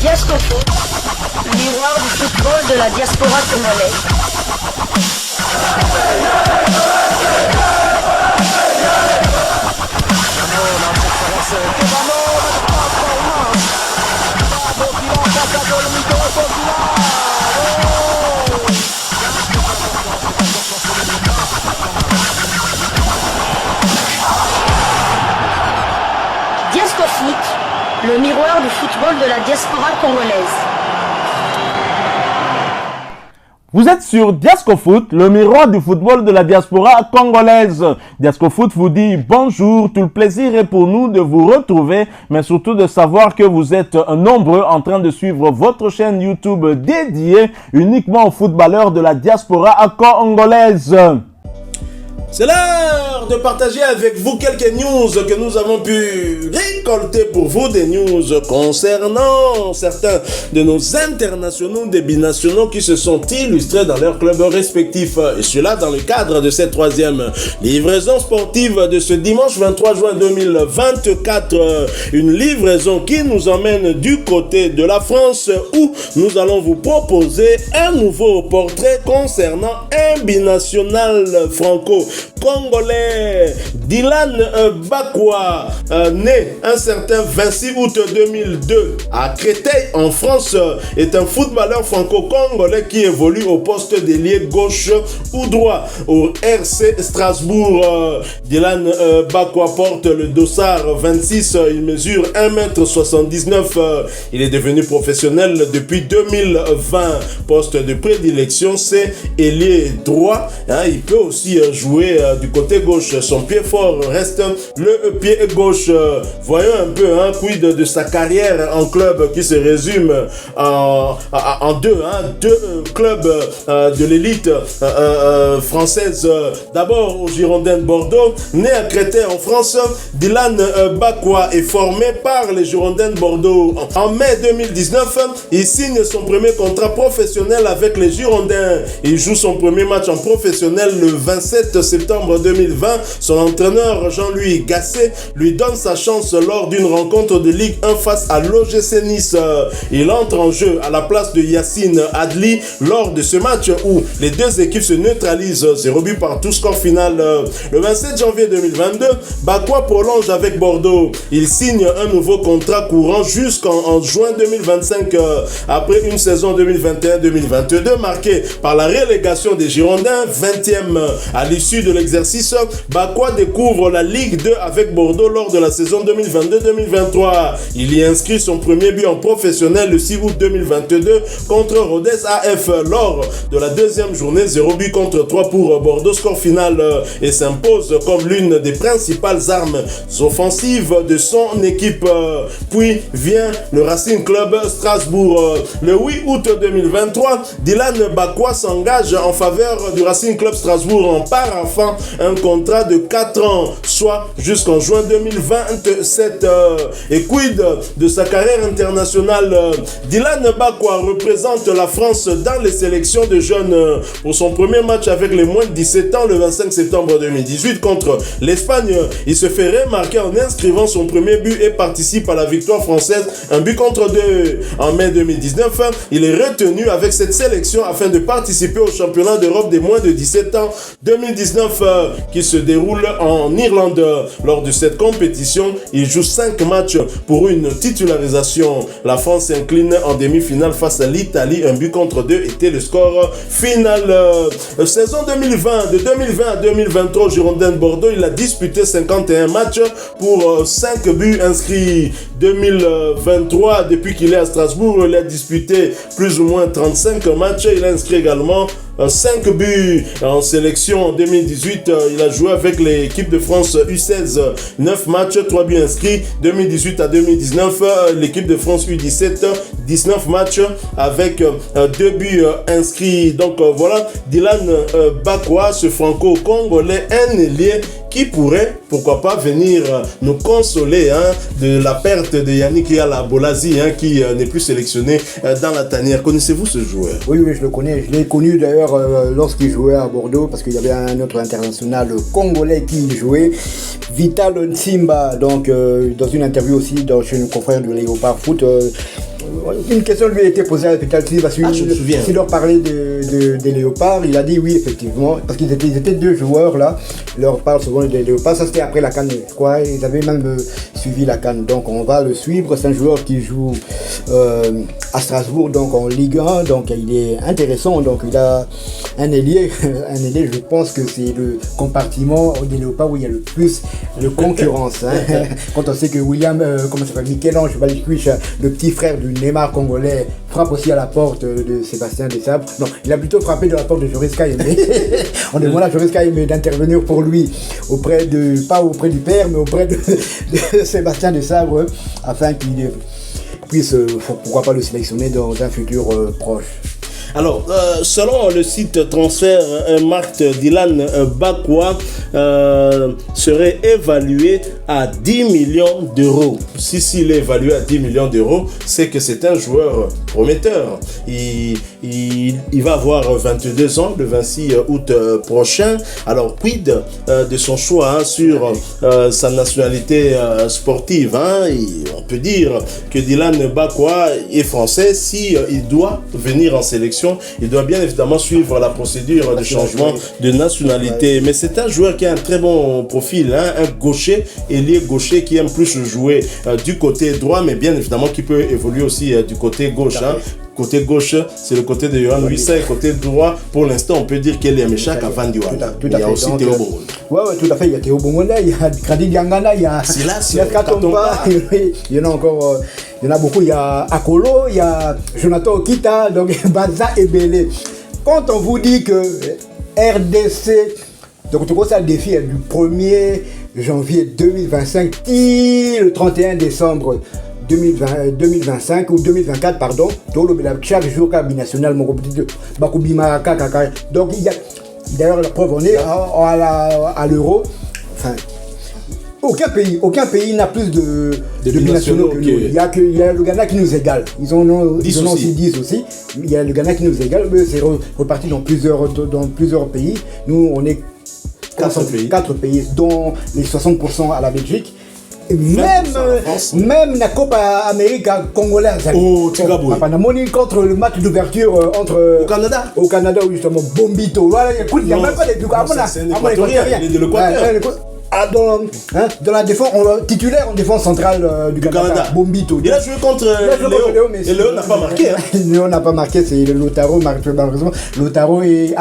Diasco Foot, miroir du football de la diaspora congolaise. Diasco Foot, le miroir du football de la diaspora congolaise. Vous êtes sur Diasco Foot, le miroir du football de la diaspora congolaise. Diasco Foot vous dit bonjour, tout le plaisir est pour nous de vous retrouver, mais surtout de savoir que vous êtes nombreux en train de suivre votre chaîne YouTube dédiée uniquement aux footballeurs de la diaspora congolaise. C'est l'heure de partager avec vous quelques news que nous avons pu récolter pour vous, des news concernant certains de nos internationaux, des binationaux qui se sont illustrés dans leurs clubs respectifs. Et cela dans le cadre de cette troisième livraison sportive de ce dimanche 23 juin 2024. Une livraison qui nous emmène du côté de la France où nous allons vous proposer un nouveau portrait concernant un binational franco-congolais, Dylan Bakwa, né un certain 26 août 2002 à Créteil en France, est un footballeur franco-congolais qui évolue au poste d'ailier gauche ou droit au RC Strasbourg. Dylan Bakwa porte le dossard 26, il mesure 1m79, il est devenu professionnel depuis 2020. Poste de prédilection, c'est ailier droit, il peut aussi jouer du côté gauche. Son pied fort reste le pied gauche. Voyons un peu quid de sa carrière en club qui se résume en deux clubs de l'élite française. D'abord au Girondins de Bordeaux. Né à Créteil en France, Dylan Bakwa est formé par les Girondins de Bordeaux. En mai 2019, il signe son premier contrat professionnel avec les Girondins. Il joue son premier match en professionnel le 27 septembre 2020. Son entraîneur Jean-Louis Gasset lui donne sa chance lors d'une rencontre de Ligue 1 face à l'OGC Nice. Il entre en jeu à la place de Yacine Adli lors de ce match où les deux équipes se neutralisent. 0 but partout, score final. Le 27 janvier 2022, Bakwa prolonge avec Bordeaux. Il signe un nouveau contrat courant jusqu'en juin 2025 après une saison 2021-2022 marquée par la relégation des Girondins, 20e. À l'issue de l'exercice, Bakwa découvre la Ligue 2 avec Bordeaux lors de la saison 2022-2023. Il y inscrit son premier but en professionnel le 6 août 2022 contre Rodez AF lors de la deuxième journée, 0 but contre 3 pour Bordeaux, score final, et s'impose comme l'une des principales armes offensives de son équipe. Puis vient le Racing Club Strasbourg. Le 8 août 2023, Dylan Bakwa s'engage en faveur du Racing Club Strasbourg en paraphant un contrat de 4 ans, soit jusqu'en juin 2027. Et quid de sa carrière internationale? Dylan Bakwa représente la France dans les sélections de jeunes pour son premier match avec les moins de 17 ans le 25 septembre 2018 contre l'Espagne. Il se fait remarquer en inscrivant son premier but et participe à la victoire française, un but contre 2. En mai 2019, il est retenu avec cette sélection afin de participer au championnat d'Europe des moins de 17 ans 2019 qui se déroule en Irlande. Lors de cette compétition, il joue 5 matchs pour une titularisation. La France s'incline en demi-finale face à l'Italie. Un but contre 2 était le score final. Saison 2020, de 2020 à 2023 au Girondins de Bordeaux, il a disputé 51 matchs pour 5 buts inscrits. 2023, depuis qu'il est à Strasbourg, il a disputé plus ou moins 35 matchs. Il a inscrit également 5 buts en sélection. En 2018, il a joué avec l'équipe de France U16, 9 matchs, 3 buts inscrits. 2018 à 2019, l'équipe de France U17, 19 matchs avec 2 buts inscrits. Donc voilà, Dylan Bakwa, ce franco-congolais, un ailier qui pourrait, pourquoi pas, venir nous consoler de la perte de Yannick Yala Bolazi qui n'est plus sélectionné dans la tanière. Connaissez-vous ce joueur? Oui, je le connais. Je l'ai connu d'ailleurs lorsqu'il jouait à Bordeaux, parce qu'il y avait un autre international congolais qui jouait, Vital Nsimba. Donc, dans une interview aussi chez nos confrères de Léopard Foot, Une question lui a été posée à Petalti parce que s'il leur parlait des léopards, il a dit oui, effectivement, parce qu'ils étaient deux joueurs là. Il leur parle souvent des léopards. Ça c'était après la CAN, quoi. Ils avaient même suivi la CAN. Donc on va le suivre. C'est un joueur qui joue à Strasbourg, donc en Ligue 1. Donc il est intéressant. Donc il a un ailier. Je pense que c'est le compartiment des léopards où il y a le plus de concurrence. Hein. Quand on sait que Michel-Ange Balikwish, le petit frère du Neymar congolais, frappe aussi à la porte de Sébastien Desabre. Non, il a plutôt frappé de la porte de Joris Kaïmé. On demande à Joris Kaïmé d'intervenir pour lui, pas auprès du père, mais auprès de Sébastien Desabre, afin qu'il puisse, pourquoi pas le sélectionner dans un futur proche. Alors, selon le site transfert, Marc Dylan Bakwa serait évalué à 10 millions d'euros. S'il est évalué à 10 millions d'euros, c'est que c'est un joueur prometteur. Il va avoir 22 ans le 26 août prochain. Alors, quid de son choix sur sa nationalité sportive, hein? On peut dire que Dylan Bakwa est français. Il doit venir en sélection, il doit bien évidemment suivre la procédure de changement de nationalité. Mais c'est un joueur qui a un très bon profil, hein? Un gaucher, ailier gaucher qui aime plus jouer du côté droit, mais bien évidemment qui peut évoluer aussi du côté gauche. Hein? Côté gauche, c'est le côté de Yohan Wissa, et côté droit, pour l'instant, on peut dire qu'il est Meshak avant Diwan. Il y a aussi Théo Bongon. Oui, tout à fait. Il y a Théo Bongon, il y a Kradi Diangana, il y a Silas Katomba, il y en a encore, il y en a beaucoup. Il y a Akolo, il y a Jonathan Okita, donc Baza et Belé. Quand on vous dit que RDC, donc tout ça, le défi est du 1er janvier 2025 et le 31 décembre 2025 ou 2024, pardon, chaque jour binational, donc il y a d'ailleurs la preuve, on est à l'euro. Enfin, aucun pays n'a plus de binationaux que nous. Il y a le Ghana qui nous égale. Ils en ont 10 aussi. Il y a le Ghana qui nous égale, mais c'est reparti dans plusieurs pays. Nous, on est 4 pays, dont les 60% à la Belgique. Même la Copa América congolaise. Contre le match d'ouverture au Canada où justement Bombito. Voilà, écoute, il n'y a même pas dans la défense titulaire en défense centrale du Canada, Bombito. Il a joué contre Léo, mais Léo n'a pas marqué. Léo n'a pas marqué, c'est Lautaro, malheureusement. Lautaro et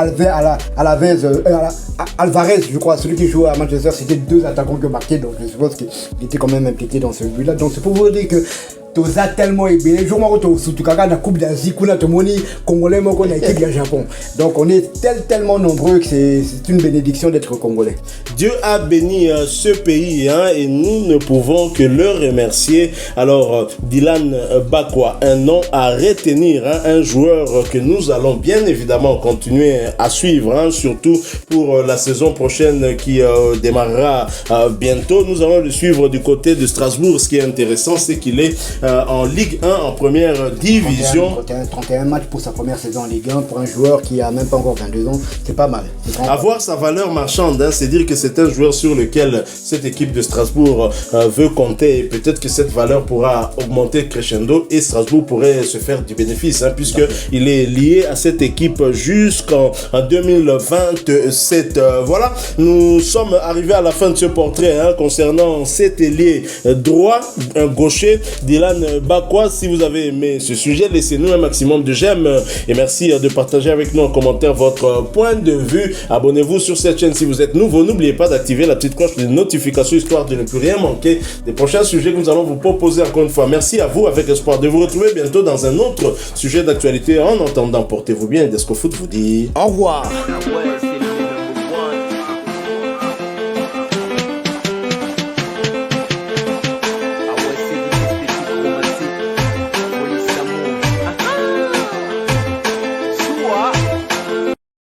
Alvarez, je crois, celui qui joue à Manchester, c'était 2 attaquants qui ont marqué, donc je suppose qu'il était quand même impliqué dans ce but-là. Donc c'est pour vous dire que toza tellement ébélé. Je m'en surtout quand la Coupe d'Asie, kuna tomoni congolais moko na équipe du Japon. Donc on est tellement nombreux que c'est une bénédiction d'être congolais. Dieu a béni ce pays, hein, et nous ne pouvons que le remercier. Alors Dylan Bakwa, un nom à retenir, hein, un joueur que nous allons bien évidemment continuer à suivre, hein, surtout pour la saison prochaine qui démarrera bientôt. Nous allons le suivre du côté de Strasbourg. Ce qui est intéressant, c'est qu'il est en Ligue 1, en première division. 31 matchs pour sa première saison en Ligue 1 pour un joueur qui a même pas encore 22 ans, c'est pas mal. Avoir sa valeur marchande, hein, c'est dire que c'est un joueur sur lequel cette équipe de Strasbourg veut compter, et peut-être que cette valeur pourra augmenter crescendo et Strasbourg pourrait se faire du bénéfice, hein, puisqu'il est lié à cette équipe jusqu'en 2027. Voilà, nous sommes arrivés à la fin de ce portrait, hein, concernant cet ailier droit, un gaucher, Dylan Bakwa. Si vous avez aimé ce sujet, laissez-nous un maximum de j'aime et merci de partager avec nous en commentaire votre point de vue. Abonnez-vous sur cette chaîne si vous êtes nouveau. N'oubliez pas d'activer la petite cloche de notification histoire de ne plus rien manquer des prochains sujets que nous allons vous proposer encore une fois. Merci à vous, avec espoir de vous retrouver bientôt dans un autre sujet d'actualité. En attendant, portez-vous bien. Desco Foot vous dit au revoir.